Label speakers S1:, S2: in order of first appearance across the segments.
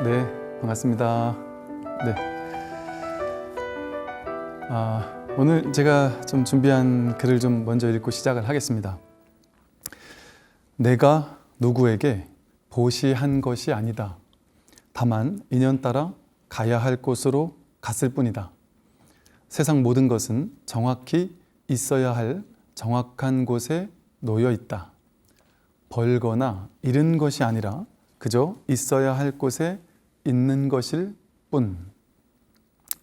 S1: 네, 반갑습니다. 네. 오늘 제가 좀 준비한 글을 좀 먼저 읽고 시작을 하겠습니다. 내가 누구에게 보시한 것이 아니다. 다만 인연 따라 가야 할 곳으로 갔을 뿐이다. 세상 모든 것은 정확히 있어야 할 정확한 곳에 놓여 있다. 벌거나 잃은 것이 아니라 그저 있어야 할 곳에 있는 것일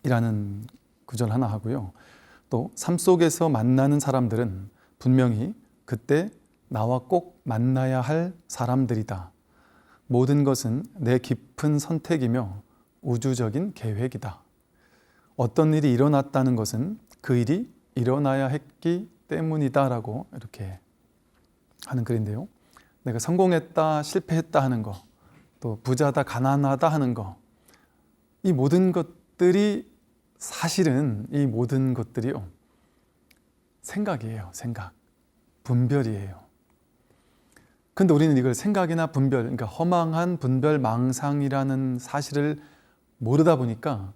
S1: 뿐이라는 구절 하나 하고요. 또 삶 속에서 만나는 사람들은 분명히 그때 나와 꼭 만나야 할 사람들이다. 모든 것은 내 깊은 선택이며 우주적인 계획이다. 어떤 일이 일어났다는 것은 그 일이 일어나야 했기 때문이다 라고 이렇게 하는 글인데요. 내가 성공했다, 실패했다 하는 거, 또 부자다, 가난하다 하는 거, 이 모든 것들이 사실은 이 모든 것들이요, 생각이에요. 생각, 분별이에요. 근데 우리는 이걸 생각이나 분별, 그러니까 허망한 분별 망상이라는 사실을 모르다 보니까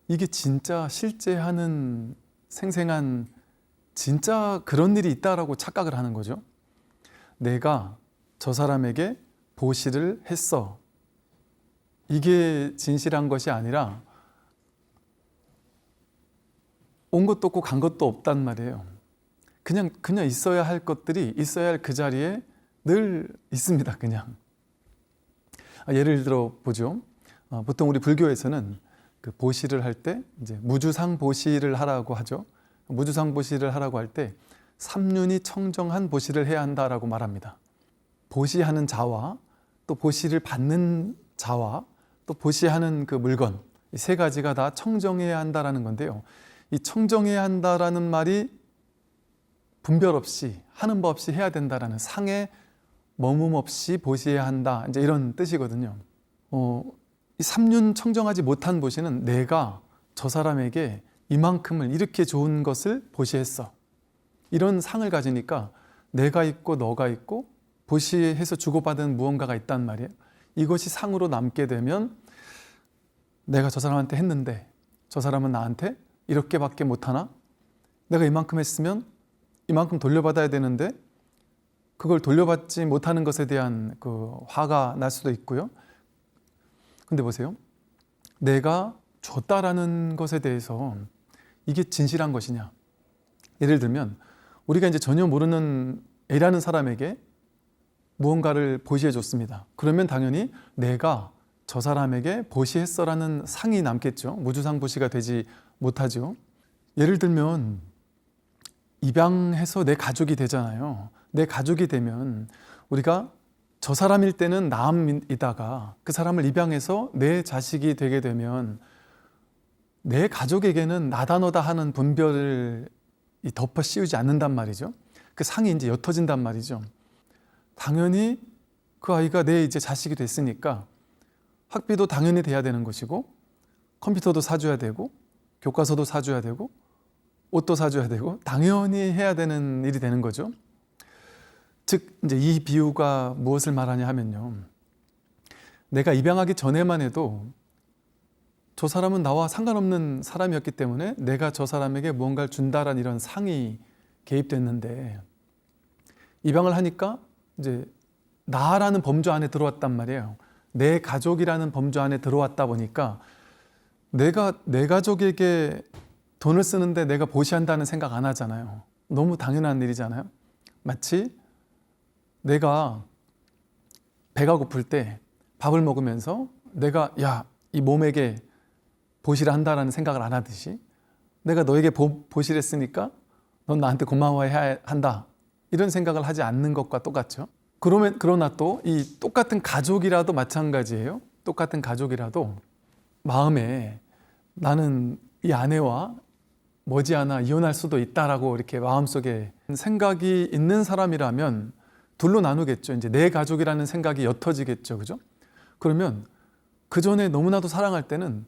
S1: 이게 진짜 실제 하는 생생한 진짜 그런 일이 있다라고 착각을 하는 거죠. 내가 저 사람에게 보시를 했어. 이게 진실한 것이 아니라 온 것도 없고 간 것도 없단 말이에요. 그냥 있어야 할 것들이 있어야 할 그 자리에 늘 있습니다. 그냥. 예를 들어 보죠. 보통 우리 불교에서는 그 보시를 할 때 이제 무주상 보시를 하라고 하죠. 무주상 보시를 하라고 할 때 삼륜이 청정한 보시를 해야 한다라고 말합니다. 보시하는 자와 또 보시를 받는 자와 또 보시하는 그 물건, 이 세 가지가 다 청정해야 한다라는 건데요. 이 청정해야 한다라는 말이 분별 없이 하는 법 없이 해야 된다라는, 상에 머문 없이 보시해야 한다, 이제 이런 뜻이거든요. 이 삼륜 청정하지 못한 보시는 내가 저 사람에게 이만큼을 이렇게 좋은 것을 보시했어. 이런 상을 가지니까 내가 있고 너가 있고 보시해서 주고받은 무언가가 있단 말이에요. 이것이 상으로 남게 되면 내가 저 사람한테 했는데 저 사람은 나한테 이렇게밖에 못하나? 내가 이만큼 했으면 이만큼 돌려받아야 되는데 그걸 돌려받지 못하는 것에 대한 그 화가 날 수도 있고요. 근데 보세요. 내가 줬다라는 것에 대해서 이게 진실한 것이냐? 예를 들면 우리가 이제 전혀 모르는 A라는 사람에게 무언가를 보시해 줬습니다. 그러면 당연히 내가 저 사람에게 보시했어라는 상이 남겠죠. 무주상 보시가 되지 못하죠. 예를 들면 입양해서 내 가족이 되잖아요. 내 가족이 되면 우리가 저 사람일 때는 남이다가 그 사람을 입양해서 내 자식이 되게 되면 내 가족에게는 나다 너다 하는 분별을 덮어 씌우지 않는단 말이죠. 그 상이 이제 옅어진단 말이죠. 당연히 그 아이가 내 이제 자식이 됐으니까 학비도 당연히 돼야 되는 것이고, 컴퓨터도 사줘야 되고, 교과서도 사줘야 되고, 옷도 사줘야 되고, 당연히 해야 되는 일이 되는 거죠. 즉 이제 이 비유가 무엇을 말하냐 하면요, 내가 입양하기 전에만 해도 저 사람은 나와 상관없는 사람이었기 때문에 내가 저 사람에게 무언가를 준다라는 이런 상이 개입됐는데, 입양을 하니까 이제 나라는 범주 안에 들어왔단 말이에요. 내 가족이라는 범주 안에 들어왔다 보니까 내가 내 가족에게 돈을 쓰는데 내가 보시한다는 생각 안 하잖아요. 너무 당연한 일이잖아요. 마치 내가 배가 고플 때 밥을 먹으면서 내가 이 몸에게 보시를 한다라는 생각을 안 하듯이 내가 너에게 보시를 했으니까 넌 나한테 고마워해야 한다, 이런 생각을 하지 않는 것과 똑같죠. 그러나 또 이 똑같은 가족이라도 마찬가지예요. 똑같은 가족이라도 마음에 나는 이 아내와 머지않아 이혼할 수도 있다라고 이렇게 마음속에 생각이 있는 사람이라면 둘로 나누겠죠. 이제 내 가족이라는 생각이 옅어지겠죠. 그죠? 그러면 그 전에 너무나도 사랑할 때는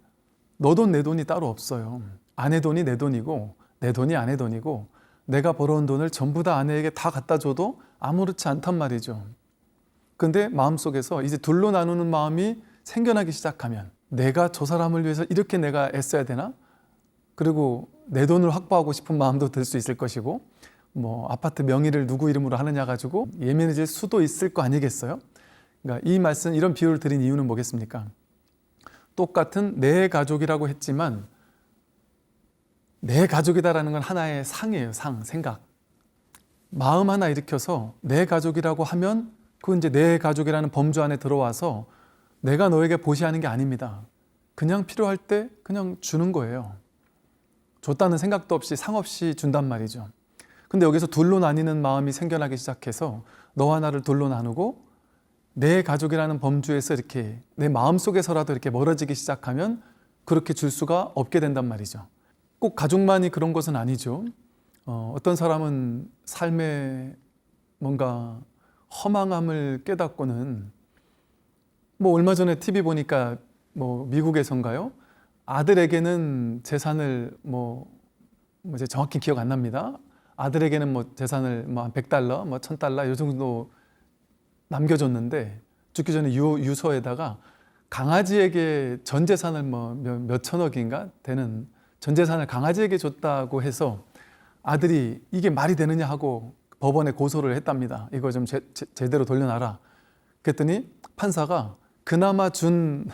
S1: 너 돈 내 돈이 따로 없어요. 아내 돈이 내 돈이고 내 돈이 아내 돈이고 내가 벌어온 돈을 전부 다 아내에게 다 갖다 줘도 아무렇지 않단 말이죠. 근데 마음속에서 이제 둘로 나누는 마음이 생겨나기 시작하면 내가 저 사람을 위해서 이렇게 내가 애써야 되나? 그리고 내 돈을 확보하고 싶은 마음도 들 수 있을 것이고 뭐 아파트 명의를 누구 이름으로 하느냐 가지고 예민해질 수도 있을 거 아니겠어요? 그러니까 이 말씀, 이런 비유를 드린 이유는 뭐겠습니까? 똑같은 내 가족이라고 했지만 내 가족이다라는 건 하나의 상이에요. 상, 생각. 마음 하나 일으켜서 내 가족이라고 하면 그건 이제 내 가족이라는 범주 안에 들어와서 내가 너에게 보시하는 게 아닙니다. 그냥 필요할 때 그냥 주는 거예요. 줬다는 생각도 없이 상 없이 준단 말이죠. 근데 여기서 둘로 나뉘는 마음이 생겨나기 시작해서 너와 나를 둘로 나누고 내 가족이라는 범주에서 이렇게 내 마음속에서라도 이렇게 멀어지기 시작하면 그렇게 줄 수가 없게 된단 말이죠. 꼭 가족만이 그런 것은 아니죠. 어떤 사람은 삶에 뭔가 허망함을 깨닫고는 뭐 얼마 전에 TV 보니까 뭐 미국에선가요? 아들에게는 재산을 뭐 이제 정확히 기억 안 납니다. 아들에게는 뭐 재산을 뭐 한 $100, 뭐 $1000 이 정도 남겨줬는데 죽기 전에 유서에다가 강아지에게 전 재산을 뭐 몇 천억인가 되는 전 재산을 강아지에게 줬다고 해서 아들이 이게 말이 되느냐 하고 법원에 고소를 했답니다. 이거 좀 제대로 돌려놔라. 그랬더니 판사가 그나마 준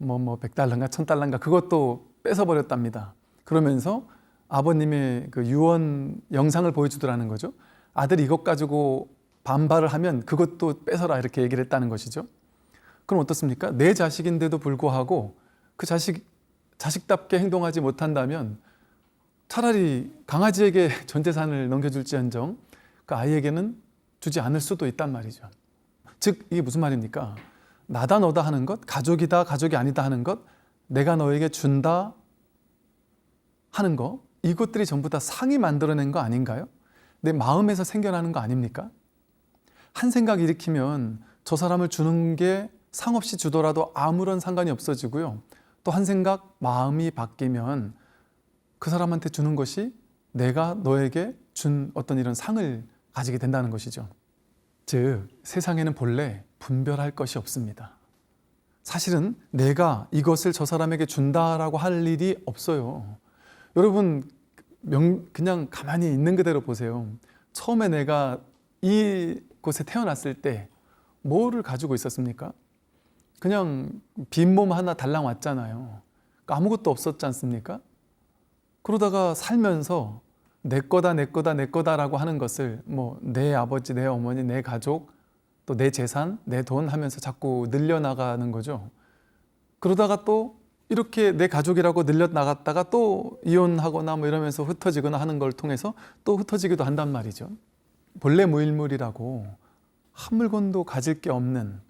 S1: $100인가 $1000인가 그것도 뺏어버렸답니다. 그러면서 아버님의 그 유언 영상을 보여주더라는 거죠. 아들이 이것 가지고 반발을 하면 그것도 뺏어라 이렇게 얘기를 했다는 것이죠. 그럼 어떻습니까? 내 자식인데도 불구하고 그 자식답게 행동하지 못한다면 차라리 강아지에게 전 재산을 넘겨줄지언정 그 아이에게는 주지 않을 수도 있단 말이죠. 즉 이게 무슨 말입니까? 나다 너다 하는 것, 가족이다 가족이 아니다 하는 것, 내가 너에게 준다 하는 것, 이것들이 전부 다 상이 만들어낸 거 아닌가요? 내 마음에서 생겨나는 거 아닙니까? 한 생각 일으키면 저 사람을 주는 게 상 없이 주더라도 아무런 상관이 없어지고요. 또 한 생각, 마음이 바뀌면 그 사람한테 주는 것이 내가 너에게 준 어떤 이런 상을 가지게 된다는 것이죠. 즉, 세상에는 본래 분별할 것이 없습니다. 사실은 내가 이것을 저 사람에게 준다라고 할 일이 없어요. 여러분, 그냥 가만히 있는 그대로 보세요. 처음에 내가 이곳에 태어났을 때 뭐를 가지고 있었습니까? 그냥 빈몸 하나 달랑 왔잖아요. 아무것도 없었지 않습니까? 그러다가 살면서 내 거다 내 거다 내 거다라고 하는 것을 뭐 내 아버지, 내 어머니, 내 가족, 또 내 재산, 내 돈 하면서 자꾸 늘려나가는 거죠. 그러다가 또 이렇게 내 가족이라고 늘려나갔다가 또 이혼하거나 뭐 이러면서 흩어지거나 하는 걸 통해서 또 흩어지기도 한단 말이죠. 본래 무일물이라고 한 물건도 가질 게 없는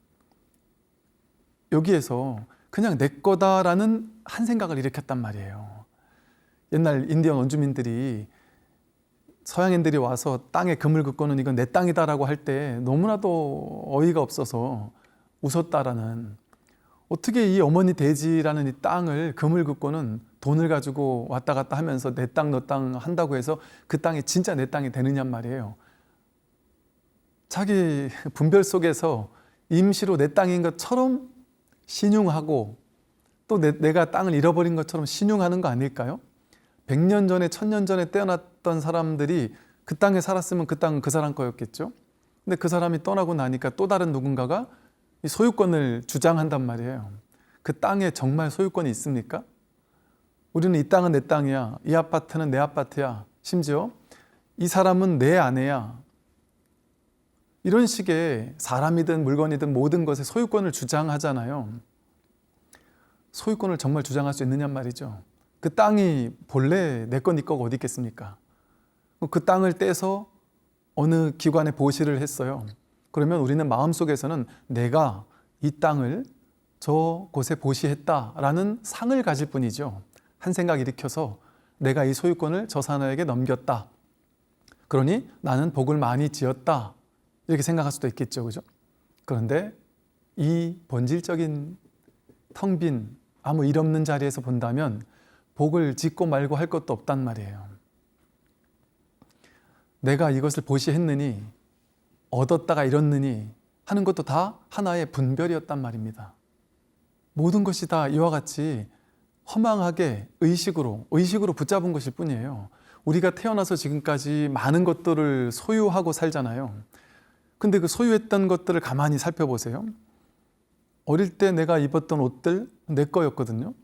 S1: 여기에서 그냥 내 거다라는 한 생각을 일으켰단 말이에요. 옛날 인디언 원주민들이 서양인들이 와서 땅에 금을 긋고는 이건 내 땅이다라고 할 때 너무나도 어이가 없어서 웃었다라는, 어떻게 이 어머니 돼지라는 이 땅을 금을 긋고는 돈을 가지고 왔다 갔다 하면서 내 땅 너 땅 한다고 해서 그 땅이 진짜 내 땅이 되느냐 말이에요. 자기 분별 속에서 임시로 내 땅인 것처럼 신용하고 또 내가 땅을 잃어버린 것처럼 신용하는 거 아닐까요? 100년 전에 1000년 전에 태어났던 사람들이 그 땅에 살았으면 그 땅은 그 사람 거였겠죠. 근데 그 사람이 떠나고 나니까 또 다른 누군가가 이 소유권을 주장한단 말이에요. 그 땅에 정말 소유권이 있습니까? 우리는 이 땅은 내 땅이야, 이 아파트는 내 아파트야, 심지어 이 사람은 내 아내야, 이런 식의 사람이든 물건이든 모든 것에 소유권을 주장하잖아요. 소유권을 정말 주장할 수 있느냐 말이죠. 그 땅이 본래 내 거 네 거가 어디 있겠습니까? 그 땅을 떼서 어느 기관에 보시를 했어요. 그러면 우리는 마음속에서는 내가 이 땅을 저 곳에 보시했다라는 상을 가질 뿐이죠. 한 생각 일으켜서 내가 이 소유권을 저 사람에게 넘겼다. 그러니 나는 복을 많이 지었다. 이렇게 생각할 수도 있겠죠. 그죠? 그런데 이 본질적인 텅 빈 아무 일 없는 자리에서 본다면 복을 짓고 말고 할 것도 없단 말이에요. 내가 이것을 보시했느니 얻었다가 잃었느니 하는 것도 다 하나의 분별이었단 말입니다. 모든 것이 다 이와 같이 허망하게 의식으로 붙잡은 것일 뿐이에요. 우리가 태어나서 지금까지 많은 것들을 소유하고 살잖아요. 근데 그 소유했던 것들을 가만히 살펴보세요. 어릴 때 내가 입었던 옷들 내 거였거든요.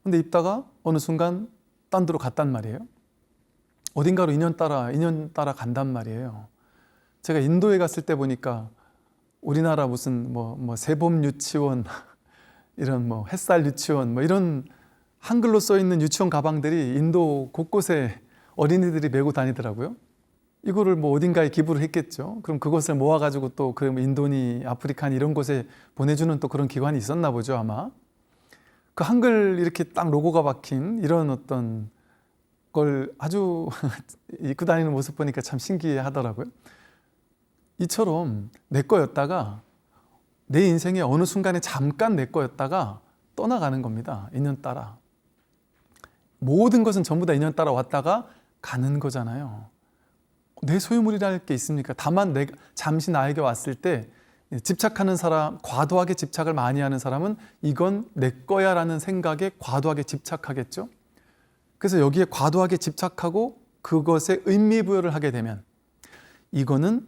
S1: 근데 입다가 어느 순간 딴 데로 갔단 말이에요. 어딘가로 인연 따라 간단 말이에요. 제가 인도에 갔을 때 보니까 우리나라 무슨 뭐 세봄 유치원 이런 뭐 햇살 유치원 뭐 이런 한글로 써 있는 유치원 가방들이 인도 곳곳에 어린이들이 메고 다니더라고요. 이거를 뭐 어딘가에 기부를 했겠죠. 그럼 그것을 모아가지고 또 그 인도니 아프리카니 이런 곳에 보내주는 또 그런 기관이 있었나 보죠, 아마. 그 한글 이렇게 딱 로고가 박힌 이런 어떤 걸 아주 입고 다니는 모습 보니까 참 신기해 하더라고요. 이처럼 내 거였다가 내 인생의 어느 순간에 잠깐 내 거였다가 떠나가는 겁니다. 인연 따라. 모든 것은 전부 다 인연 따라 왔다가 가는 거잖아요. 내 소유물이랄 게 있습니까? 다만 내가 잠시 나에게 왔을 때 집착하는 사람, 과도하게 집착을 많이 하는 사람은 이건 내 거야 라는 생각에 과도하게 집착하겠죠. 그래서 여기에 과도하게 집착하고 그것에 의미부여를 하게 되면 이거는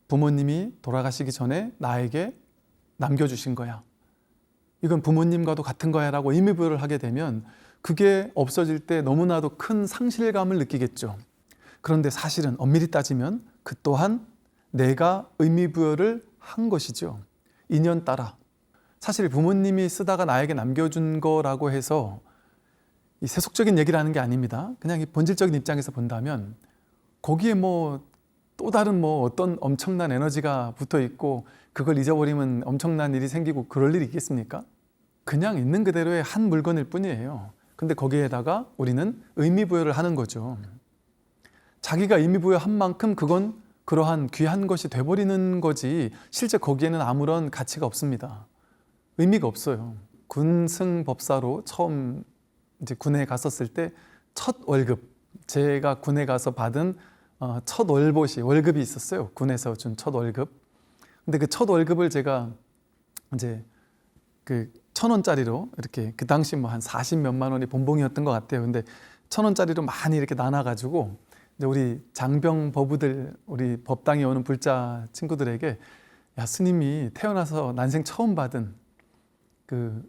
S1: 부모님이 돌아가시기 전에 나에게 남겨주신 거야. 이건 부모님과도 같은 거야 라고 의미부여를 하게 되면 그게 없어질 때 너무나도 큰 상실감을 느끼겠죠. 그런데 사실은 엄밀히 따지면 그 또한 내가 의미부여를 한 것이죠. 인연 따라. 사실 부모님이 쓰다가 나에게 남겨준 거라고 해서 이 세속적인 얘기를 하는 게 아닙니다. 그냥 이 본질적인 입장에서 본다면 거기에 뭐 또 다른 뭐 어떤 엄청난 에너지가 붙어 있고 그걸 잊어버리면 엄청난 일이 생기고 그럴 일이 있겠습니까? 그냥 있는 그대로의 한 물건일 뿐이에요. 근데 거기에다가 우리는 의미부여를 하는 거죠. 자기가 의미부여한 만큼 그건 그러한 귀한 것이 돼버리는 거지 실제 거기에는 아무런 가치가 없습니다. 의미가 없어요. 군승법사로 처음 이제 군에 갔었을 때 첫 월급, 제가 군에 가서 받은 첫 월급이 있었어요. 군에서 준 첫 월급. 근데 그 첫 월급을 제가 이제 그 1,000원짜리로 이렇게 그 당시 뭐 한 40 몇만 원이 본봉이었던 것 같아요. 근데 1,000원짜리로 많이 이렇게 나눠가지고 이제 우리 장병 법우들, 우리 법당에 오는 불자 친구들에게 야, 스님이 태어나서 난생 처음 받은 그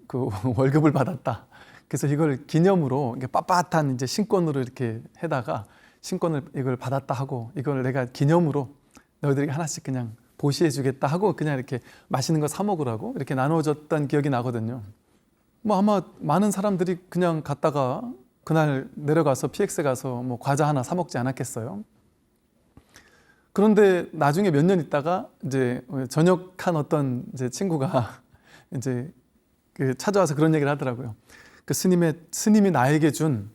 S1: 월급을 받았다. 그래서 이걸 기념으로 이게 빳빳한 이제 신권으로 이렇게 해다가 신권을 이걸 받았다 하고 이걸 내가 기념으로 너희들에게 하나씩 그냥 보시해 주겠다 하고 그냥 이렇게 맛있는 거 사 먹으라고 이렇게 나눠줬던 기억이 나거든요. 뭐 아마 많은 사람들이 그냥 갔다가 그날 내려가서 PX 가서 뭐 과자 하나 사 먹지 않았겠어요. 그런데 나중에 몇 년 있다가 이제 전역한 어떤 이제 친구가 이제 그 찾아와서 그런 얘기를 하더라고요. 그 스님이 나에게 준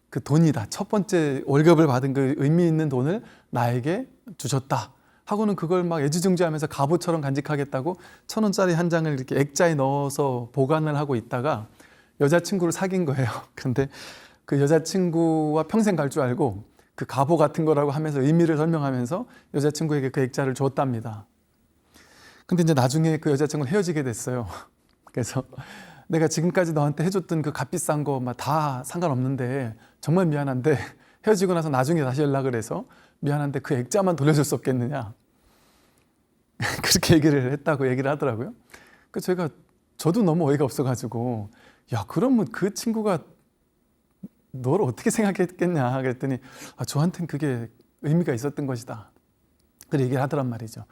S1: 그 돈이다. 첫 번째 월급을 받은 그 의미 있는 돈을 나에게 주셨다. 하고는 그걸 막 애지중지하면서 갑오처럼 간직하겠다고 1,000원짜리 한 장을 이렇게 액자에 넣어서 보관을 하고 있다가 여자친구를 사귄 거예요. 근데 그 여자친구와 평생 갈 줄 알고 그 갑오 같은 거라고 하면서 의미를 설명하면서 여자친구에게 그 액자를 줬답니다. 근데 이제 나중에 그 여자친구는 헤어지게 됐어요. 그래서 내가 지금까지 너한테 해줬던 그 값비싼 거 다 상관없는데 정말 미안한데 헤어지고 나서 나중에 다시 연락을 해서 미안한데 그 액자만 돌려줄 수 없겠느냐. 그렇게 얘기를 했다고 얘기를 하더라고요. 그래서 저도 너무 어이가 없어가지고 야, 그러면 그 친구가 너를 어떻게 생각했겠냐 그랬더니 저한테는 그게 의미가 있었던 것이다. 그렇게 얘기를 하더란 말이죠.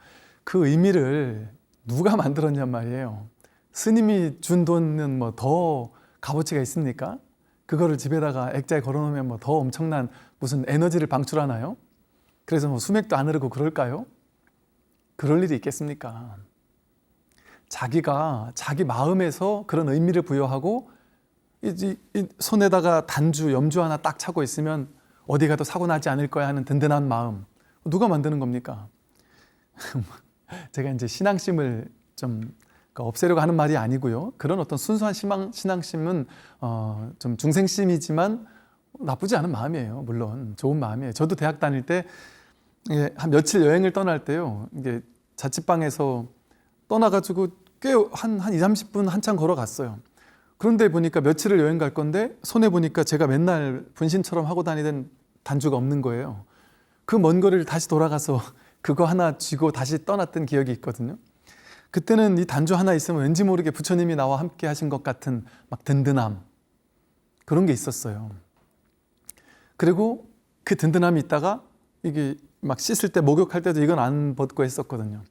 S1: 그 의미를 누가 만들었냔 말이에요. 스님이 준 돈은 뭐 더 값어치가 있습니까? 그거를 집에다가 액자에 걸어놓으면 뭐 더 엄청난 무슨 에너지를 방출하나요? 그래서 뭐 수맥도 안 흐르고 그럴까요? 그럴 일이 있겠습니까? 자기가 자기 마음에서 그런 의미를 부여하고 이 손에다가 단주, 염주 하나 딱 차고 있으면 어디 가도 사고 나지 않을 거야 하는 든든한 마음 누가 만드는 겁니까? 제가 이제 신앙심을 좀 없애려고 하는 말이 아니고요. 그런 어떤 순수한 신앙심은 좀 중생심이지만 나쁘지 않은 마음이에요. 물론 좋은 마음이에요. 저도 대학 다닐 때 한 며칠 여행을 떠날 때요. 이게 자취방에서 떠나가지고 꽤 한 2, 30분 한참 걸어갔어요. 그런데 보니까 며칠을 여행 갈 건데 손에 보니까 제가 맨날 분신처럼 하고 다니던 단주가 없는 거예요. 그 먼 거리를 다시 돌아가서 그거 하나 쥐고 다시 떠났던 기억이 있거든요. 그때는 이 단주 하나 있으면 왠지 모르게 부처님이 나와 함께 하신 것 같은 막 든든함, 그런 게 있었어요. 그리고 그 든든함이 있다가 이게 막 씻을 때 목욕할 때도 이건 안 벗고 했었거든요.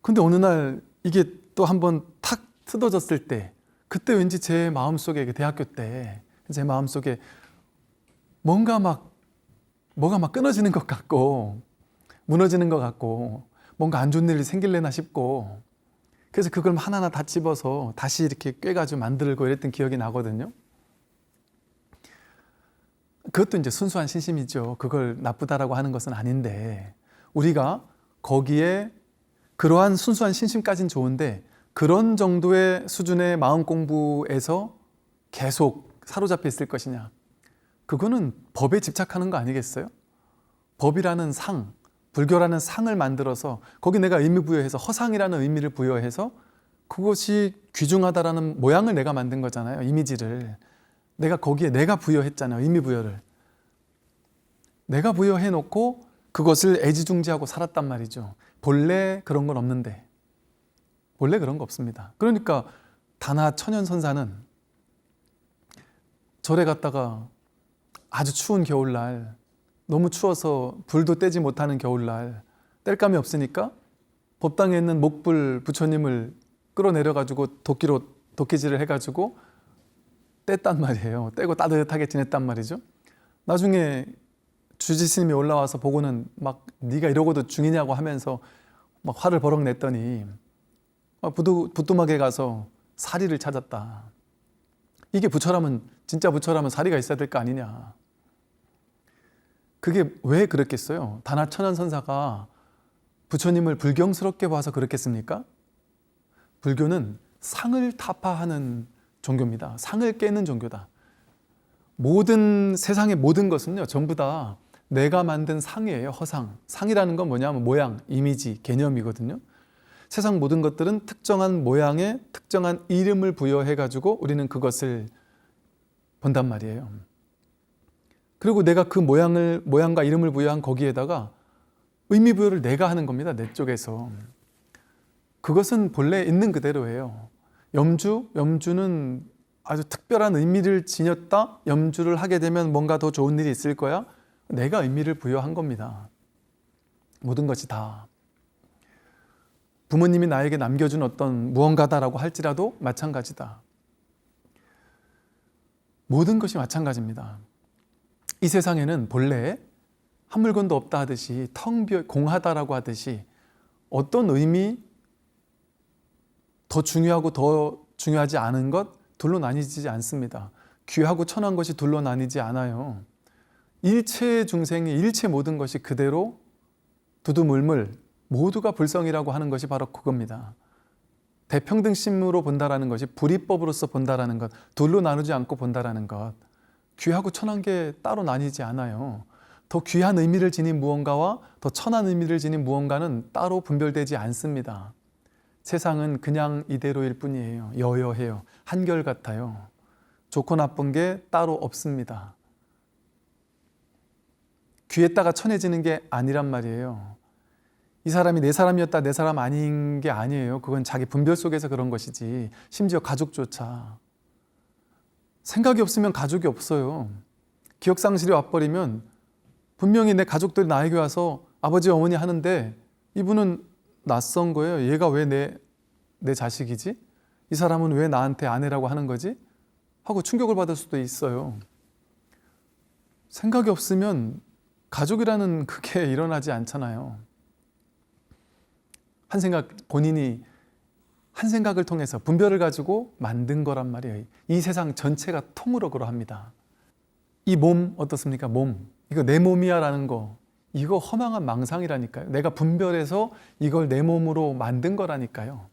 S1: 근데 어느 날 이게 또 한번 탁 뜯어졌을 때, 그때 왠지 제 마음속에, 대학교 때 제 마음속에 뭐가 막 끊어지는 것 같고 무너지는 것 같고 뭔가 안 좋은 일이 생길래나 싶고, 그래서 그걸 하나하나 다 집어서 다시 이렇게 꿰가지고 만들고 이랬던 기억이 나거든요. 그것도 이제 순수한 신심이죠. 그걸 나쁘다라고 하는 것은 아닌데, 우리가 거기에 그러한 순수한 신심까지는 좋은데 그런 정도의 수준의 마음 공부에서 계속 사로잡혀 있을 것이냐, 그거는 법에 집착하는 거 아니겠어요? 법이라는 상, 불교라는 상을 만들어서 거기 내가 의미 부여해서 허상이라는 의미를 부여해서 그것이 귀중하다라는 모양을 내가 만든 거잖아요. 이미지를 내가 거기에 내가 부여했잖아요. 의미 부여를 내가 부여해 놓고 그것을 애지중지하고 살았단 말이죠. 본래 그런 건 없는데, 본래 그런 거 없습니다. 그러니까 다나 천연선사는 절에 갔다가 아주 추운 겨울날, 너무 추워서 불도 떼지 못하는 겨울날, 뗄감이 없으니까 법당에 있는 목불 부처님을 끌어내려가지고 도끼로 도끼질을 해가지고 뗐단 말이에요. 떼고 따뜻하게 지냈단 말이죠. 나중에 주지스님이 올라와서 보고는 막 네가 이러고도 중이냐고 하면서 막 화를 버럭 냈더니 부뚜막에 가서 사리를 찾았다. 이게 부처라면, 진짜 부처라면 사리가 있어야 될 거 아니냐. 그게 왜 그랬겠어요? 다나천연선사가 부처님을 불경스럽게 봐서 그렇겠습니까? 불교는 상을 타파하는 종교입니다. 상을 깨는 종교다. 세상의 모든 것은요, 전부 다 내가 만든 상이에요. 허상. 상이라는 건 뭐냐면 모양, 이미지, 개념이거든요. 세상 모든 것들은 특정한 모양에 특정한 이름을 부여해가지고 우리는 그것을 본단 말이에요. 그리고 내가 그 모양과 이름을 부여한 거기에다가 의미 부여를 내가 하는 겁니다. 내 쪽에서. 그것은 본래 있는 그대로예요. 염주는 아주 특별한 의미를 지녔다. 염주를 하게 되면 뭔가 더 좋은 일이 있을 거야. 내가 의미를 부여한 겁니다. 모든 것이 다. 부모님이 나에게 남겨준 어떤 무언가다라고 할지라도 마찬가지다. 모든 것이 마찬가지입니다. 이 세상에는 본래 한 물건도 없다 하듯이 텅 비어 공하다라고 하듯이 어떤 의미, 더 중요하고 더 중요하지 않은 것 둘로 나뉘지 않습니다. 귀하고 천한 것이 둘로 나뉘지 않아요. 일체 중생이, 일체 모든 것이 그대로 두두물물 모두가 불성이라고 하는 것이 바로 그겁니다. 대평등심으로 본다라는 것이, 불이법으로서 본다라는 것, 둘로 나누지 않고 본다라는 것, 귀하고 천한 게 따로 나뉘지 않아요. 더 귀한 의미를 지닌 무언가와 더 천한 의미를 지닌 무언가는 따로 분별되지 않습니다. 세상은 그냥 이대로일 뿐이에요. 여여해요. 한결같아요. 좋고 나쁜 게 따로 없습니다. 귀했다가 천해지는 게 아니란 말이에요. 이 사람이 내 사람이었다 내 사람 아닌 게 아니에요. 그건 자기 분별 속에서 그런 것이지. 심지어 가족조차. 생각이 없으면 가족이 없어요. 기억상실이 와버리면 분명히 내 가족들이 나에게 와서 아버지 어머니 하는데 이분은 낯선 거예요. 얘가 왜 내 자식이지? 이 사람은 왜 나한테 아내라고 하는 거지? 하고 충격을 받을 수도 있어요. 생각이 없으면 가족이라는 그게 일어나지 않잖아요. 본인이 한 생각을 통해서 분별을 가지고 만든 거란 말이에요. 이 세상 전체가 통으로 그러합니다. 이 몸 어떻습니까? 몸. 이거 내 몸이야 라는 거. 이거 허망한 망상이라니까요. 내가 분별해서 이걸 내 몸으로 만든 거라니까요.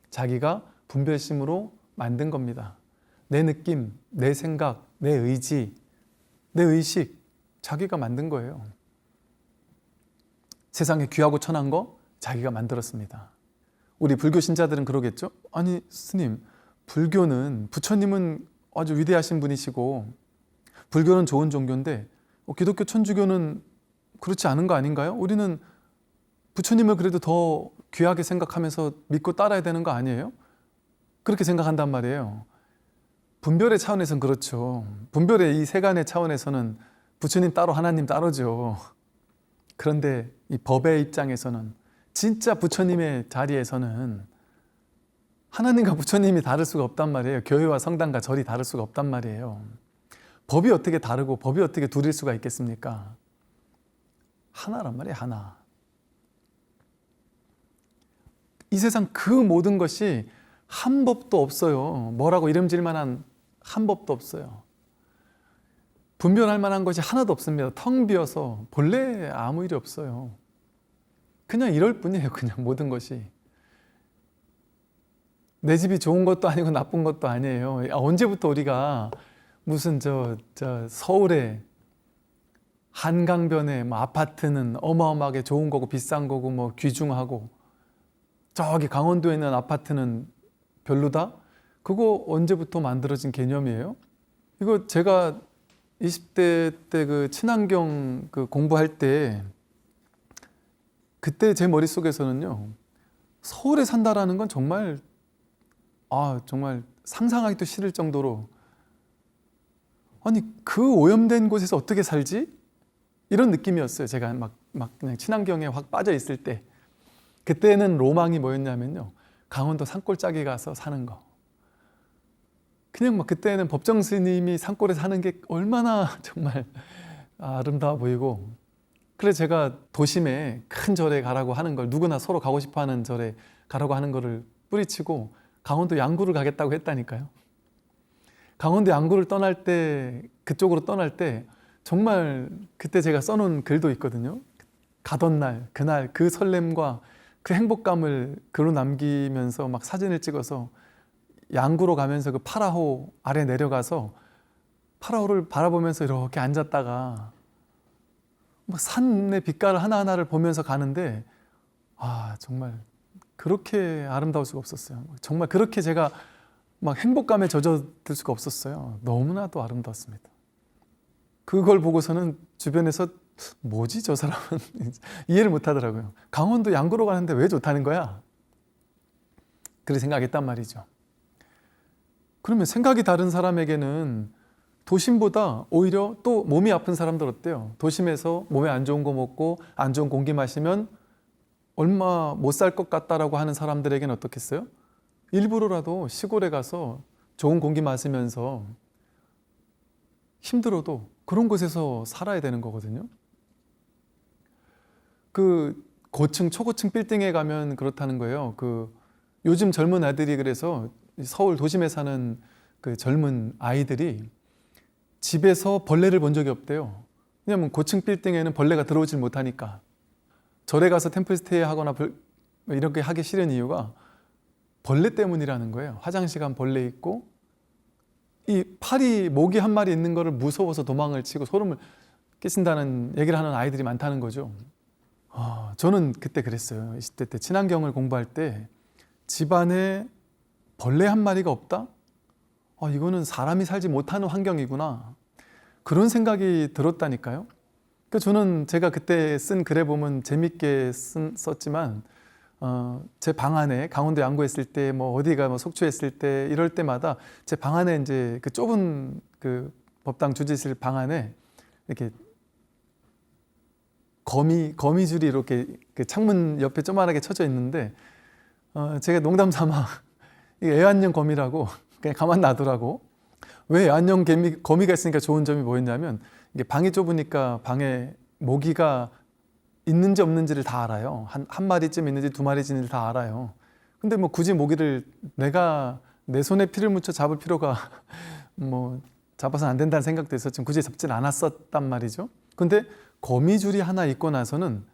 S1: 자기가 분별심으로 만든 겁니다. 내 느낌, 내 생각, 내 의지, 내 의식, 자기가 만든 거예요. 세상에 귀하고 천한 거 자기가 만들었습니다. 우리 불교 신자들은 그러겠죠? 아니 스님, 불교는 부처님은 아주 위대하신 분이시고 불교는 좋은 종교인데 기독교 천주교는 그렇지 않은 거 아닌가요? 우리는 부처님을 그래도 더 귀하게 생각하면서 믿고 따라야 되는 거 아니에요? 그렇게 생각한단 말이에요. 분별의 차원에서는 그렇죠. 분별의 이 세간의 차원에서는 부처님 따로 하나님 따로죠. 그런데 이 법의 입장에서는 진짜 부처님의 자리에서는 하나님과 부처님이 다를 수가 없단 말이에요. 교회와 성당과 절이 다를 수가 없단 말이에요. 법이 어떻게 다르고 법이 어떻게 둘일 수가 있겠습니까? 하나란 말이에요. 하나. 이 세상 그 모든 것이 한 법도 없어요. 뭐라고 이름 질 만한 한 법도 없어요. 분별할 만한 것이 하나도 없습니다. 텅 비어서 본래 아무 일이 없어요. 그냥 이럴 뿐이에요. 그냥 모든 것이. 내 집이 좋은 것도 아니고 나쁜 것도 아니에요. 언제부터 우리가 무슨 서울에 한강변에 뭐 아파트는 어마어마하게 좋은 거고 비싼 거고 뭐 귀중하고 저기 강원도에 있는 아파트는 별로다? 그거 언제부터 만들어진 개념이에요? 이거 제가 20대 때 그 친환경 그 공부할 때 그때 제 머릿속에서는요, 서울에 산다라는 건 정말 정말 상상하기도 싫을 정도로, 아니 그 오염된 곳에서 어떻게 살지? 이런 느낌이었어요. 제가 막 그냥 친환경에 확 빠져 있을 때. 그때는 로망이 뭐였냐면요, 강원도 산골짜기 가서 사는 거. 그냥 막 그때는 법정 스님이 산골에 사는 게 얼마나 정말 아름다워 보이고, 그래서 제가 도심에 큰 절에 가라고 하는 걸, 누구나 서로 가고 싶어 하는 절에 가라고 하는 거를 뿌리치고 강원도 양구를 가겠다고 했다니까요. 강원도 양구를 떠날 때, 그쪽으로 떠날 때 정말 그때 제가 써놓은 글도 있거든요. 가던 날, 그날 그 설렘과 그 행복감을 글로 남기면서 막 사진을 찍어서 양구로 가면서 그 파라호 아래 내려가서 파라호를 바라보면서 이렇게 앉았다가 막 산의 빛깔 하나하나를 보면서 가는데, 정말 그렇게 아름다울 수가 없었어요. 정말 그렇게 제가 막 행복감에 젖어들 수가 없었어요. 너무나도 아름다웠습니다. 그걸 보고서는 주변에서 뭐지 저 사람은 이해를 못 하더라고요. 강원도 양구로 가는데 왜 좋다는 거야? 그렇게 생각했단 말이죠. 그러면 생각이 다른 사람에게는 도심보다 오히려 또 몸이 아픈 사람들 어때요? 도심에서 몸에 안 좋은 거 먹고 안 좋은 공기 마시면 얼마 못 살 것 같다라고 하는 사람들에게는 어떻겠어요? 일부러라도 시골에 가서 좋은 공기 마시면서 힘들어도 그런 곳에서 살아야 되는 거거든요. 그 고층, 초고층 빌딩에 가면 그렇다는 거예요. 요즘 젊은 아이들이, 그래서 서울 도심에 사는 그 젊은 아이들이 집에서 벌레를 본 적이 없대요. 왜냐하면 고층 빌딩에는 벌레가 들어오질 못하니까. 절에 가서 템플스테이 하거나 이렇게 하기 싫은 이유가 벌레 때문이라는 거예요. 화장실 가면 벌레 있고, 이 모기 한 마리 있는 거를 무서워서 도망을 치고 소름을 끼친다는 얘기를 하는 아이들이 많다는 거죠. 저는 그때 그랬어요. 20대 때 친환경을 공부할 때 집안에 벌레 한 마리가 없다? 이거는 사람이 살지 못하는 환경이구나. 그런 생각이 들었다니까요. 그러니까 저는 제가 그때 쓴 글에 보면 재밌게 썼지만, 제 방 안에 강원도 양구했을 때, 뭐 어디가 뭐 속초했을 때, 이럴 때마다 제 방 안에 이제 그 좁은 그 법당 주지실 방 안에 이렇게 거미줄이 이렇게 그 창문 옆에 조그만하게 쳐져 있는데, 제가 농담 삼아 이게 애완용 거미라고 그냥 가만 놔두라고. 왜 애완용 거미가 있으니까 좋은 점이 뭐였냐면, 이게 방이 좁으니까 방에 모기가 있는지 없는지를 다 알아요. 한 마리쯤 있는지 두 마리쯤인지 다 알아요. 근데 뭐 굳이 모기를 내가 내 손에 피를 묻혀 잡을 필요가 뭐 잡아서는 안 된다는 생각도 있었지만 굳이 잡진 않았었단 말이죠. 근데 거미줄이 하나 있고 나서는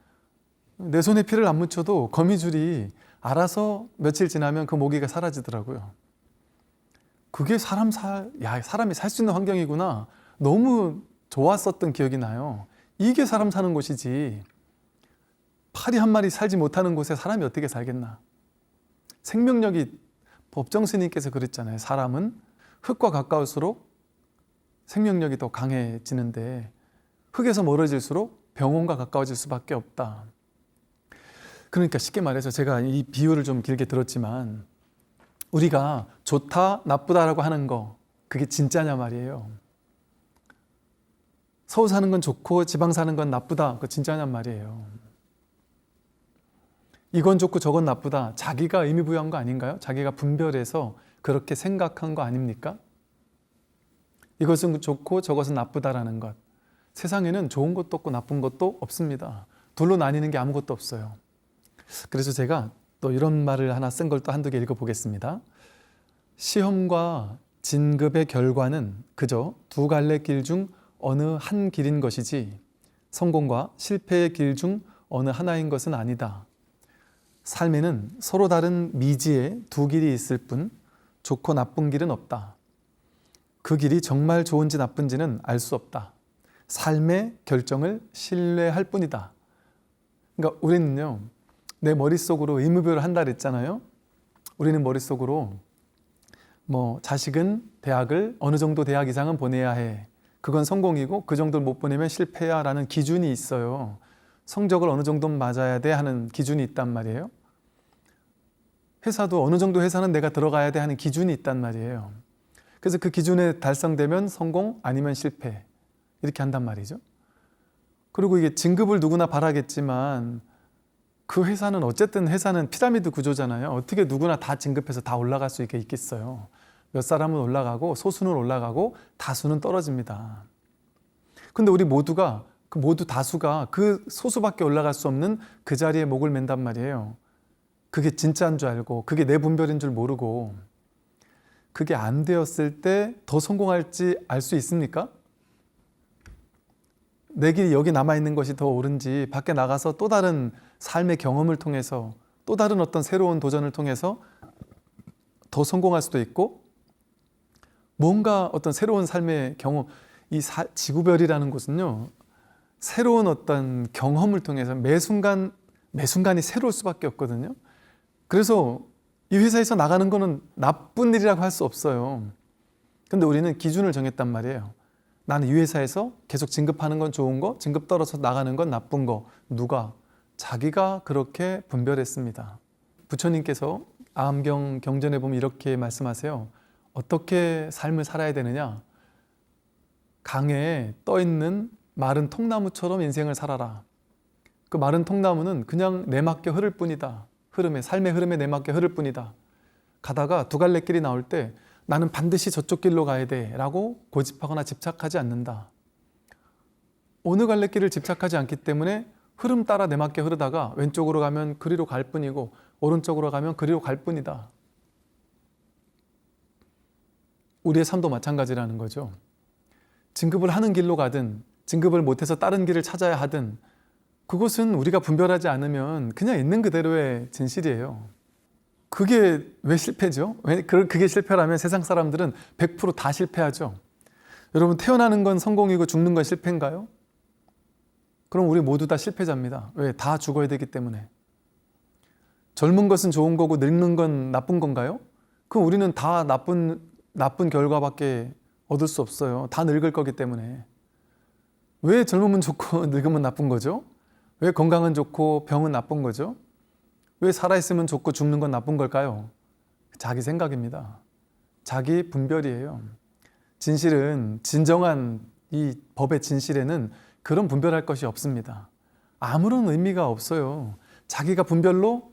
S1: 내 손에 피를 안 묻혀도 거미줄이 알아서 며칠 지나면 그 모기가 사라지더라고요. 그게 사람이 살 수 있는 환경이구나. 너무 좋았었던 기억이 나요. 이게 사람 사는 곳이지, 파리 한 마리 살지 못하는 곳에 사람이 어떻게 살겠나. 생명력이 법정 스님께서 그랬잖아요. 사람은 흙과 가까울수록 생명력이 더 강해지는데 흙에서 멀어질수록 병원과 가까워질 수밖에 없다. 그러니까 쉽게 말해서 제가 이 비유를 좀 길게 들었지만 우리가 좋다, 나쁘다라고 하는 거 그게 진짜냐 말이에요. 서울 사는 건 좋고 지방 사는 건 나쁘다. 그거 진짜냔 말이에요. 이건 좋고 저건 나쁘다. 자기가 의미 부여한 거 아닌가요? 자기가 분별해서 그렇게 생각한 거 아닙니까? 이것은 좋고 저것은 나쁘다라는 것. 세상에는 좋은 것도 없고 나쁜 것도 없습니다. 둘로 나뉘는 게 아무것도 없어요. 그래서 제가 또 이런 말을 하나 쓴 걸 또 한두 개 읽어보겠습니다. 시험과 진급의 결과는 그저 두 갈래 길 중 어느 한 길인 것이지 성공과 실패의 길 중 어느 하나인 것은 아니다. 삶에는 서로 다른 미지의 두 길이 있을 뿐 좋고 나쁜 길은 없다. 그 길이 정말 좋은지 나쁜지는 알 수 없다. 삶의 결정을 신뢰할 뿐이다. 그러니까 우리는요, 내 머릿속으로 의무부여를 한다 그랬잖아요. 우리는 머릿속으로 자식은 대학을 어느 정도 대학 이상은 보내야 해. 그건 성공이고 그 정도를 못 보내면 실패야 라는 기준이 있어요. 성적을 어느 정도는 맞아야 돼 하는 기준이 있단 말이에요. 회사도 어느 정도 회사는 내가 들어가야 돼 하는 기준이 있단 말이에요. 그래서 그 기준에 달성되면 성공 아니면 실패 이렇게 한단 말이죠. 그리고 이게 진급을 누구나 바라겠지만 그 회사는 어쨌든 회사는 피라미드 구조잖아요. 어떻게 누구나 다 진급해서 다 올라갈 수 있겠어요. 몇 사람은 올라가고 소수는 올라가고 다수는 떨어집니다. 근데 우리 모두가 모두 다수가 그 소수밖에 올라갈 수 없는 그 자리에 목을 맨단 말이에요. 그게 진짜인 줄 알고 그게 내 분별인 줄 모르고 그게 안 되었을 때 더 성공할지 알 수 있습니까? 내 길이 여기 남아있는 것이 더 옳은지 밖에 나가서 또 다른 삶의 경험을 통해서 또 다른 어떤 새로운 도전을 통해서 더 성공할 수도 있고 뭔가 어떤 새로운 삶의 경험, 이 지구별이라는 곳은요 새로운 어떤 경험을 통해서 매 순간이 새로울 수밖에 없거든요. 그래서 이 회사에서 나가는 거는 나쁜 일이라고 할 수 없어요. 근데 우리는 기준을 정했단 말이에요. 나는 이 회사에서 계속 진급하는 건 좋은 거, 진급 떨어져서 나가는 건 나쁜 거. 누가? 자기가 그렇게 분별했습니다. 부처님께서 아함경 경전에 보면 이렇게 말씀하세요. 어떻게 삶을 살아야 되느냐? 강에 떠있는 마른 통나무처럼 인생을 살아라. 그 마른 통나무는 그냥 내맡겨 흐를 뿐이다. 삶의 흐름에 내맡겨 흐를 뿐이다. 가다가 두 갈래 길이 나올 때 나는 반드시 저쪽 길로 가야 돼 라고 고집하거나 집착하지 않는다. 어느 갈래 길을 집착하지 않기 때문에 흐름 따라 내맡겨 흐르다가 왼쪽으로 가면 그리로 갈 뿐이고 오른쪽으로 가면 그리로 갈 뿐이다. 우리의 삶도 마찬가지라는 거죠. 진급을 하는 길로 가든 진급을 못해서 다른 길을 찾아야 하든 그것은 우리가 분별하지 않으면 그냥 있는 그대로의 진실이에요. 그게 왜 실패죠? 그게 실패라면 세상 사람들은 100% 다 실패하죠. 여러분 태어나는 건 성공이고 죽는 건 실패인가요? 그럼 우리 모두 다 실패자입니다. 왜? 다 죽어야 되기 때문에. 젊은 것은 좋은 거고 늙는 건 나쁜 건가요? 그럼 우리는 다 나쁜 결과밖에 얻을 수 없어요. 다 늙을 거기 때문에. 왜 젊으면 좋고 늙으면 나쁜 거죠? 왜 건강은 좋고 병은 나쁜 거죠? 왜 살아있으면 좋고 죽는 건 나쁜 걸까요? 자기 생각입니다. 자기 분별이에요. 진실은 진정한 이 법의 진실에는 그런 분별할 것이 없습니다. 아무런 의미가 없어요. 자기가 분별로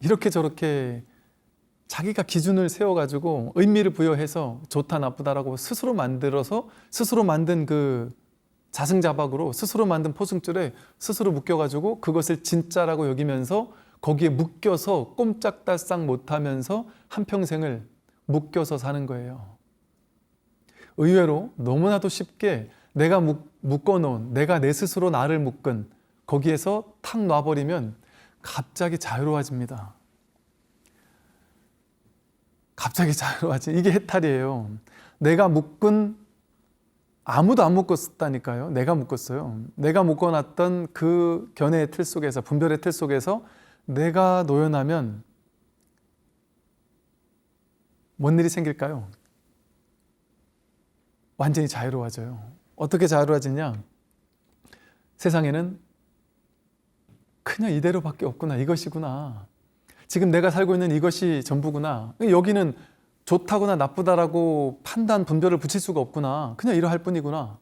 S1: 이렇게 저렇게 자기가 기준을 세워가지고 의미를 부여해서 좋다 나쁘다라고 스스로 만들어서 스스로 만든 그 자승자박으로 스스로 만든 포승줄에 스스로 묶여가지고 그것을 진짜라고 여기면서 거기에 묶여서 꼼짝달싹 못하면서 한평생을 묶여서 사는 거예요. 의외로 너무나도 쉽게 내가 묶어놓은 내가 내 스스로 나를 묶은 거기에서 탁 놔버리면 갑자기 자유로워집니다. 갑자기 자유로워지. 이게 해탈이에요. 내가 묶은 아무도 안 묶었다니까요. 내가 묶었어요. 내가 묶어놨던 그 견해의 틀 속에서 분별의 틀 속에서 내가 노연하면 뭔 일이 생길까요? 완전히 자유로워져요. 어떻게 자유로워지냐? 세상에는 그냥 이대로밖에 없구나. 이것이구나. 지금 내가 살고 있는 이것이 전부구나. 여기는 좋다거나 나쁘다라고 판단, 분별을 붙일 수가 없구나. 그냥 이러할 뿐이구나.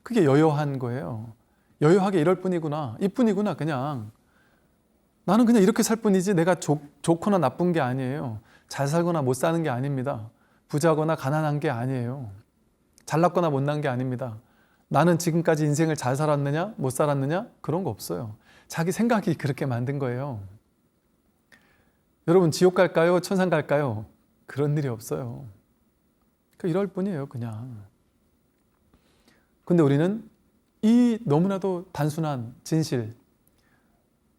S1: 그게 여여한 거예요. 여여하게 이럴 뿐이구나. 이뿐이구나. 그냥 나는 그냥 이렇게 살 뿐이지 내가 좋거나 나쁜 게 아니에요. 잘 살거나 못 사는 게 아닙니다. 부자거나 가난한 게 아니에요. 잘났거나 못난 게 아닙니다. 나는 지금까지 인생을 잘 살았느냐 못 살았느냐 그런 거 없어요. 자기 생각이 그렇게 만든 거예요. 여러분 지옥 갈까요? 천상 갈까요? 그런 일이 없어요. 이럴 뿐이에요, 그냥. 근데 우리는 이 너무나도 단순한 진실,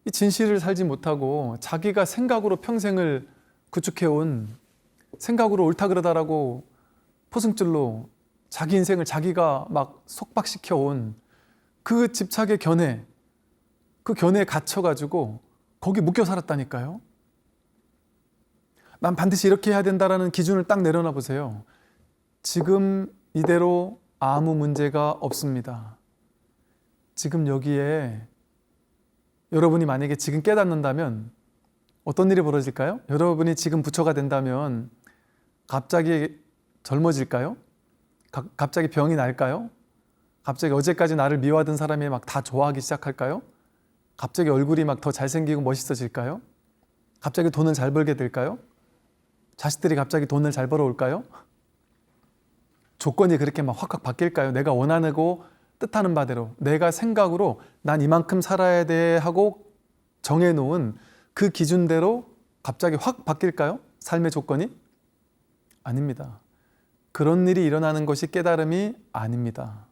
S1: 이 진실을 살지 못하고 자기가 생각으로 평생을 구축해온, 생각으로 옳다 그러다라고 포승줄로 자기 인생을 자기가 막 속박시켜온 그 집착의 견해, 그 견해에 갇혀가지고 거기 묶여 살았다니까요. 난 반드시 이렇게 해야 된다라는 기준을 딱 내려놔 보세요. 지금 이대로 아무 문제가 없습니다. 지금 여기에 여러분이 만약에 지금 깨닫는다면 어떤 일이 벌어질까요? 여러분이 지금 부처가 된다면 갑자기 젊어질까요? 갑자기 병이 날까요? 갑자기 어제까지 나를 미워하던 사람이 막 다 좋아하기 시작할까요? 갑자기 얼굴이 막 더 잘생기고 멋있어질까요? 갑자기 돈을 잘 벌게 될까요? 자식들이 갑자기 돈을 잘 벌어올까요? 조건이 그렇게 막 확확 바뀔까요? 내가 원하고 뜻하는 바대로 내가 생각으로 난 이만큼 살아야 돼 하고 정해놓은 그 기준대로 갑자기 확 바뀔까요? 삶의 조건이? 아닙니다. 그런 일이 일어나는 것이 깨달음이 아닙니다.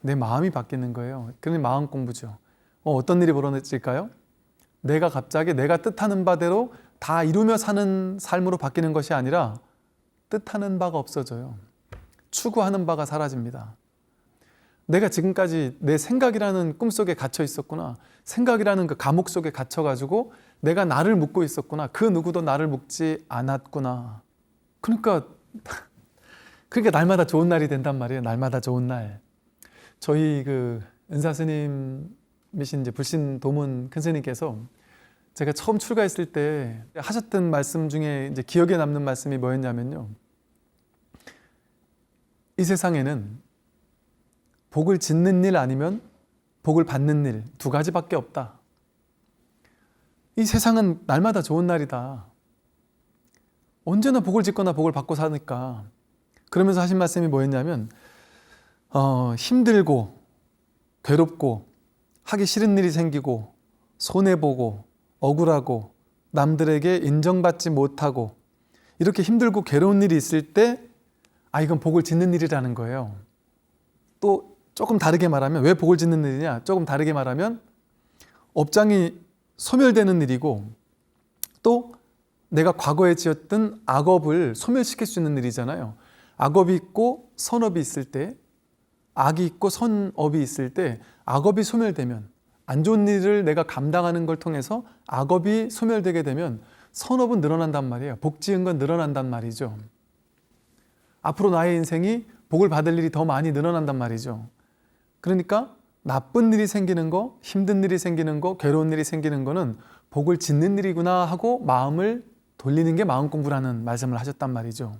S1: 내 마음이 바뀌는 거예요. 그게 마음 공부죠. 어떤 일이 벌어질까요? 내가 갑자기 내가 뜻하는 바대로 다 이루며 사는 삶으로 바뀌는 것이 아니라 뜻하는 바가 없어져요. 추구하는 바가 사라집니다. 내가 지금까지 내 생각이라는 꿈속에 갇혀 있었구나. 생각이라는 그 감옥 속에 갇혀가지고 내가 나를 묻고 있었구나. 그 누구도 나를 묻지 않았구나. 그러니까 날마다 좋은 날이 된단 말이에요. 날마다 좋은 날. 저희 그 은사 스님이신 이제 불신 도문 큰 스님께서 제가 처음 출가했을 때 하셨던 말씀 중에 이제 기억에 남는 말씀이 뭐였냐면요. 이 세상에는 복을 짓는 일 아니면 복을 받는 일 두 가지밖에 없다. 이 세상은 날마다 좋은 날이다. 언제나 복을 짓거나 복을 받고 사니까. 그러면서 하신 말씀이 뭐였냐면 힘들고 괴롭고 하기 싫은 일이 생기고 손해보고 억울하고 남들에게 인정받지 못하고 이렇게 힘들고 괴로운 일이 있을 때 이건 복을 짓는 일이라는 거예요. 또 조금 다르게 말하면 왜 복을 짓는 일이냐? 조금 다르게 말하면 업장이 소멸되는 일이고 또 내가 과거에 지었던 악업을 소멸시킬 수 있는 일이잖아요. 악업이 있고 선업이 있을 때, 악이 있고 선업이 있을 때 악업이 소멸되면 안 좋은 일을 내가 감당하는 걸 통해서 악업이 소멸되게 되면 선업은 늘어난단 말이에요. 복 지은 건 늘어난단 말이죠. 앞으로 나의 인생이 복을 받을 일이 더 많이 늘어난단 말이죠. 그러니까 나쁜 일이 생기는 거, 힘든 일이 생기는 거, 괴로운 일이 생기는 거는 복을 짓는 일이구나 하고 마음을 돌리는 게 마음 공부라는 말씀을 하셨단 말이죠.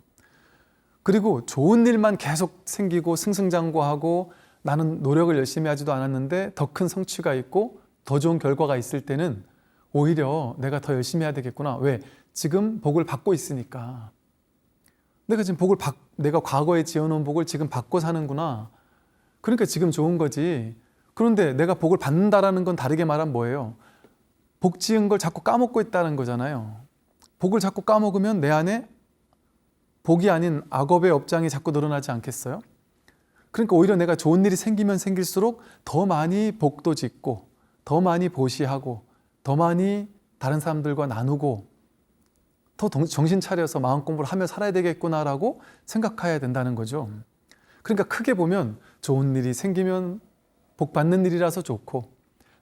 S1: 그리고 좋은 일만 계속 생기고 승승장구하고 나는 노력을 열심히 하지도 않았는데 더 큰 성취가 있고 더 좋은 결과가 있을 때는 오히려 내가 더 열심히 해야 되겠구나. 왜? 지금 복을 받고 있으니까. 내가 지금 내가 과거에 지어놓은 복을 지금 받고 사는구나. 그러니까 지금 좋은 거지. 그런데 내가 복을 받는다라는 건 다르게 말하면 뭐예요? 복 지은 걸 자꾸 까먹고 있다는 거잖아요. 복을 자꾸 까먹으면 내 안에 복이 아닌 악업의 업장이 자꾸 늘어나지 않겠어요? 그러니까 오히려 내가 좋은 일이 생기면 생길수록 더 많이 복도 짓고 더 많이 보시하고 더 많이 다른 사람들과 나누고 더 정신 차려서 마음 공부를 하며 살아야 되겠구나라고 생각해야 된다는 거죠. 그러니까 크게 보면 좋은 일이 생기면 복 받는 일이라서 좋고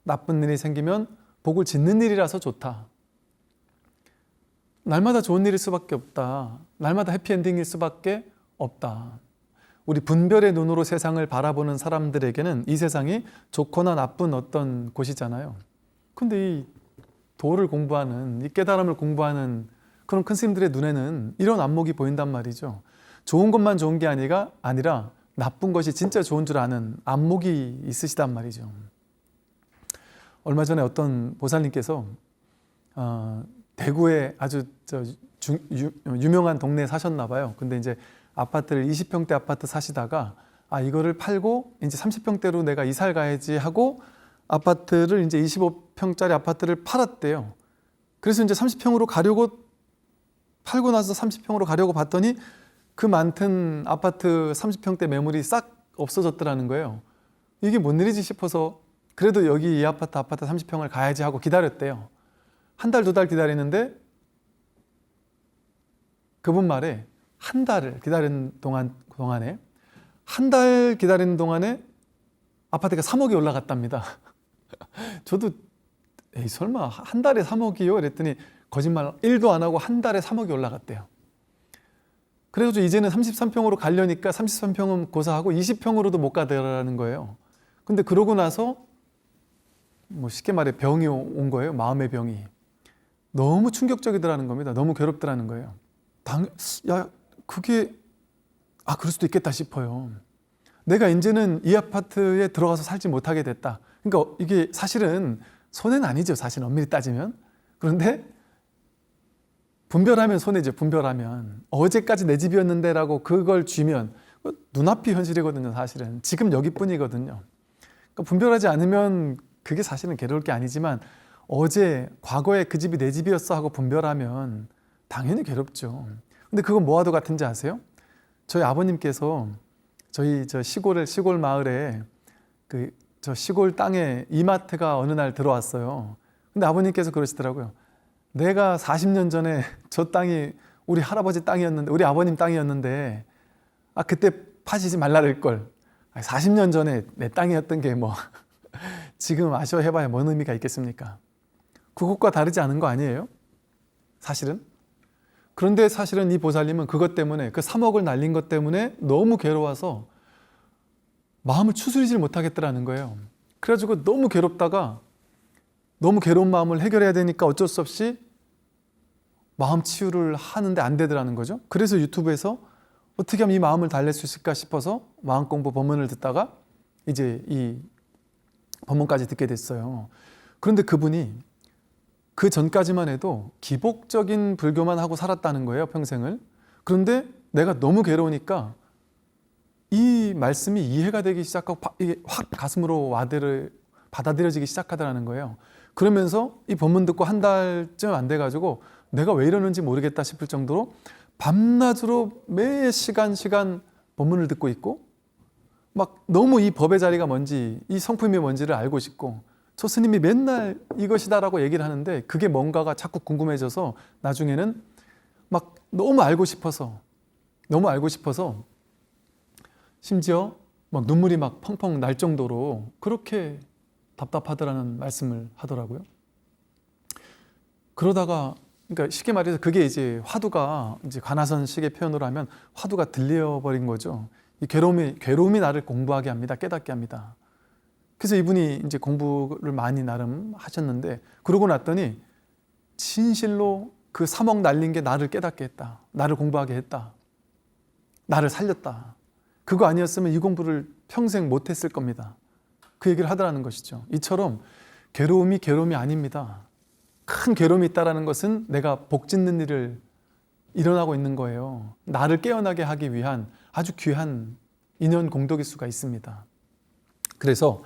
S1: 나쁜 일이 생기면 복을 짓는 일이라서 좋다. 날마다 좋은 일일 수밖에 없다. 날마다 해피엔딩일 수밖에 없다. 우리 분별의 눈으로 세상을 바라보는 사람들에게는 이 세상이 좋거나 나쁜 어떤 곳이잖아요. 근데 이 도를 공부하는, 이 깨달음을 공부하는 그런 큰 스님들의 눈에는 이런 안목이 보인단 말이죠. 좋은 것만 좋은 게 아니라 나쁜 것이 진짜 좋은 줄 아는 안목이 있으시단 말이죠. 얼마 전에 어떤 보살님께서 대구에 아주 유명한 동네에 사셨나 봐요. 근데 이제 아파트를 20평대 아파트 사시다가 이거를 팔고 이제 30평대로 내가 이사를 가야지 하고 아파트를 이제 25평짜리 아파트를 팔았대요. 그래서 이제 30평으로 가려고 팔고 나서 30평으로 가려고 봤더니 그 많던 아파트 30평대 매물이 싹 없어졌더라는 거예요. 이게 뭔 일이지 싶어서 그래도 여기 이 아파트 30평을 가야지 하고 기다렸대요. 한 달, 두 달 기다리는데 그분 말에 한 달을 기다리는 동안에 한 달 기다리는 동안에 아파트가 3억이 올라갔답니다. 저도 에이 설마 한 달에 3억이요? 그랬더니 거짓말 1도 안 하고 한 달에 3억이 올라갔대요. 그래서 이제는 33평으로 가려니까 33평은 고사하고 20평으로도 못 가더라는 거예요. 근데 그러고 나서 뭐 쉽게 말해 병이 온 거예요. 마음의 병이. 너무 충격적이더라는 겁니다. 너무 괴롭더라는 거예요. 그게 그럴 수도 있겠다 싶어요. 내가 이제는 이 아파트에 들어가서 살지 못하게 됐다. 그러니까 이게 사실은 손해는 아니죠. 사실 엄밀히 따지면. 그런데 분별하면 손해죠. 분별하면. 어제까지 내 집이었는데 라고 그걸 쥐면 눈앞이 현실이거든요. 사실은. 지금 여기뿐이거든요. 그러니까 분별하지 않으면 그게 사실은 괴로울 게 아니지만 어제 과거에 그 집이 내 집이었어 하고 분별하면 당연히 괴롭죠. 근데 그건 뭐와도 같은지 아세요? 저희 아버님께서 저희 시골 마을에 저 시골 땅에 이마트가 어느 날 들어왔어요. 근데 아버님께서 그러시더라고요. 내가 40년 전에 저 땅이 우리 할아버지 땅이었는데, 우리 아버님 땅이었는데, 그때 파시지 말라 그럴걸. 40년 전에 내 땅이었던 게 뭐, 지금 아쉬워 해봐야 뭔 의미가 있겠습니까? 그것과 다르지 않은 거 아니에요? 사실은? 그런데 사실은 이 보살님은 그것 때문에, 그 3억을 날린 것 때문에 너무 괴로워서 마음을 추스리질 못하겠더라는 거예요. 그래가지고 너무 괴롭다가 너무 괴로운 마음을 해결해야 되니까 어쩔 수 없이 마음 치유를 하는데 안 되더라는 거죠. 그래서 유튜브에서 어떻게 하면 이 마음을 달랠 수 있을까 싶어서 마음공부 법문을 듣다가 이제 이 법문까지 듣게 됐어요. 그런데 그분이 그 전까지만 해도 기복적인 불교만 하고 살았다는 거예요, 평생을. 그런데 내가 너무 괴로우니까 이 말씀이 이해가 되기 시작하고 이게 확 가슴으로 받아들여지기 시작하더라는 거예요. 그러면서 이 법문 듣고 한 달쯤 안 돼가지고 내가 왜 이러는지 모르겠다 싶을 정도로 밤낮으로 매 시간 법문을 듣고 있고 막 너무 이 법의 자리가 뭔지 이 성품이 뭔지를 알고 싶고 저 스님이 맨날 이것이다라고 얘기를 하는데 그게 뭔가가 자꾸 궁금해져서 나중에는 막 너무 알고 싶어서 심지어 막 눈물이 막 펑펑 날 정도로 그렇게 답답하더라는 말씀을 하더라고요. 그러다가 그러니까 쉽게 말해서 그게 이제 화두가 이제 관화선식의 표현으로 하면 화두가 들려버린 거죠. 이 괴로움이 나를 공부하게 합니다. 깨닫게 합니다. 그래서 이분이 이제 공부를 많이 나름 하셨는데 그러고 났더니 진실로 그 3억 날린 게 나를 깨닫게 했다. 나를 공부하게 했다. 나를 살렸다. 그거 아니었으면 이 공부를 평생 못했을 겁니다. 그 얘기를 하더라는 것이죠. 이처럼 괴로움이 아닙니다. 큰 괴로움이 있다는 것은 내가 복 짓는 일을 일어나고 있는 거예요. 나를 깨어나게 하기 위한 아주 귀한 인연 공덕일 수가 있습니다. 그래서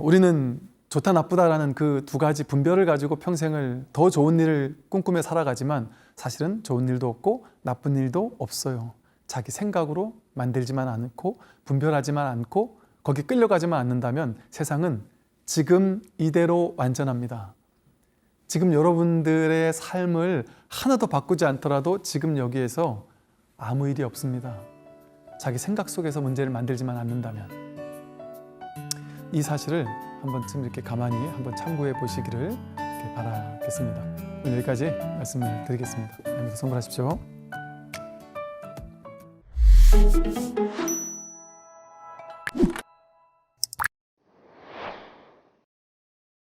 S1: 우리는 좋다 나쁘다라는 그 두 가지 분별을 가지고 평생을 더 좋은 일을 꿈꾸며 살아가지만 사실은 좋은 일도 없고 나쁜 일도 없어요. 자기 생각으로 만들지만 않고 분별하지만 않고 거기 끌려가지만 않는다면 세상은 지금 이대로 완전합니다. 지금 여러분들의 삶을 하나도 바꾸지 않더라도 지금 여기에서 아무 일이 없습니다. 자기 생각 속에서 문제를 만들지만 않는다면 이 사실을 한 번쯤 이렇게 가만히 한번 참고해 보시기를 이렇게 바라겠습니다. 오늘 여기까지 말씀을 드리겠습니다. 하나님께서 성불하십시오.